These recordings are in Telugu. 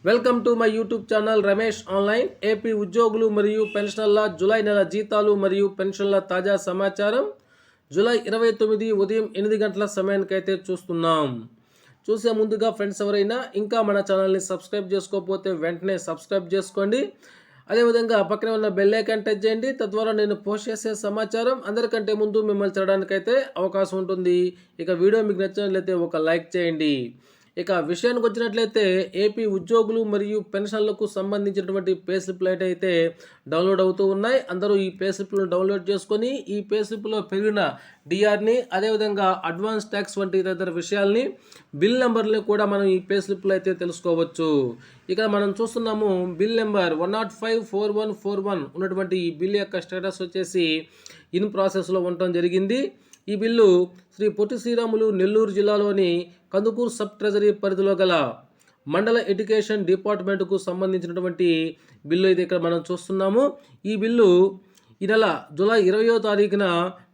Welcome to my YouTube channel Ramesh online. AP ఉద్యోగులు మరియు పెన్షనర్ల జూలై నెల జీతాలు మరియు పెన్షన్ల తాజా సమాచారం. జూలై 29 ఉదయం 8 గంటల సమయానికైతే చూస్తున్నాం. చూసే ముందుగా ఫ్రెండ్స్ ఎవరైనా ఇంకా మన ఛానల్ని సబ్స్క్రైబ్ చేసుకోకపోతే వెంటనే సబ్స్క్రైబ్ చేసుకోండి. అదేవిధంగా పక్కనే ఉన్న బెల్ ఐకాన్ టచ్ చేయండి. తద్వారా నేను పోస్ట్ చేసే సమాచారం అందరికంటే ముందు మిమ్మల్ని చూడడానికైతే అవకాశం ఉంటుంది. ఇక వీడియో మీకు నచ్చినట్లయితే ఒక లైక్ చేయండి. ఇక విషయానికి వచ్చినట్లయితే ఏపీ ఉద్యోగులు మరియు పెన్షన్లకు సంబంధించినటువంటి పే స్లిప్లు అయితే డౌన్లోడ్ అవుతూ ఉన్నాయి. అందరూ ఈ పే స్లిప్లను డౌన్లోడ్ చేసుకొని ఈ పే స్లిప్లో పెరిగిన డిఆర్ని, అదేవిధంగా అడ్వాన్స్ ట్యాక్స్ వంటి తదితర విషయాల్ని, బిల్ నెంబర్ని కూడా మనం ఈ పే స్లిప్లో అయితే తెలుసుకోవచ్చు. ఇక్కడ మనం చూస్తున్నాము బిల్ నెంబర్ 1054141 ఉన్నటువంటి ఈ బిల్ యొక్క స్టేటస్ వచ్చేసి ఇన్ ప్రాసెస్లో ఉండటం జరిగింది. ఈ బిల్లు శ్రీ పొట్టి శ్రీరాములు నెల్లూరు జిల్లాలోని కందుకూరు సబ్ ట్రెజరీ పరిధిలో గల మండల ఎడ్యుకేషన్ డిపార్ట్మెంట్కు సంబంధించినటువంటి బిల్లు అయితే ఇక్కడ మనం చూస్తున్నాము. ఈ బిల్లు ఈ నెల జూలై 20వ తారీఖున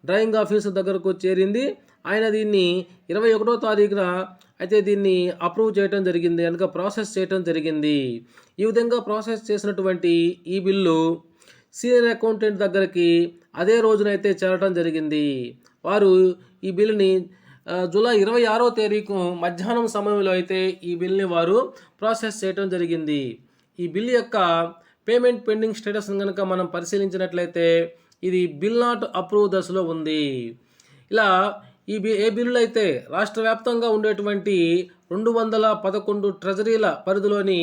డ్రాయింగ్ ఆఫీసర్ దగ్గరకు చేరింది. ఆయన దీన్ని 21వ తారీఖున అయితే దీన్ని అప్రూవ్ చేయడం జరిగింది, కనుక ప్రాసెస్ చేయడం జరిగింది. ఈ విధంగా ప్రాసెస్ చేసినటువంటి ఈ బిల్లు సీనియర్ అకౌంటెంట్ దగ్గరికి అదే రోజునైతే చేరడం జరిగింది. వారు ఈ బిల్లుని జూలై 26వ తారీఖు మధ్యాహ్నం సమయంలో అయితే ఈ బిల్ని వారు ప్రాసెస్ చేయడం జరిగింది. ఈ బిల్ యొక్క పేమెంట్ పెండింగ్ స్టేటస్ కనుక మనం పరిశీలించినట్లయితే ఇది బిల్ నాట్ అప్రూవ్ దశలో ఉంది. ఇలా ఏ బిల్లులు అయితే రాష్ట్ర వ్యాప్తంగా ఉండేటువంటి 211 ట్రెజరీల పరిధిలోని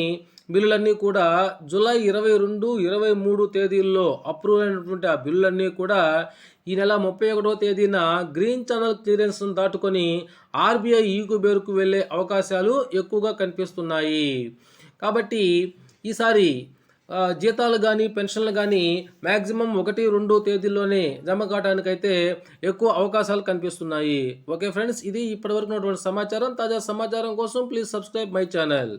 బిల్లులన్నీ కూడా జూలై 22, 23 తేదీల్లో అప్రూవ్ అయినటువంటి ఆ బిల్లులన్నీ కూడా ఈ నెల 31వ తేదీన గ్రీన్ ఛానల్ క్లియరెన్స్ను దాటుకొని ఆర్బీఐ ఈకుబేరుకు వెళ్ళే అవకాశాలు ఎక్కువగా కనిపిస్తున్నాయి. కాబట్టి ఈసారి జీతాలు కానీ పెన్షన్లు కానీ మ్యాక్సిమం 1, 2 తేదీల్లోనే జమ కావడానికైతే ఎక్కువ అవకాశాలు కనిపిస్తున్నాయి. ఓకే ఫ్రెండ్స్, ఇది ఇప్పటివరకు ఉన్నటువంటి సమాచారం. తాజా సమాచారం కోసం ప్లీజ్ సబ్స్క్రైబ్ మై ఛానల్.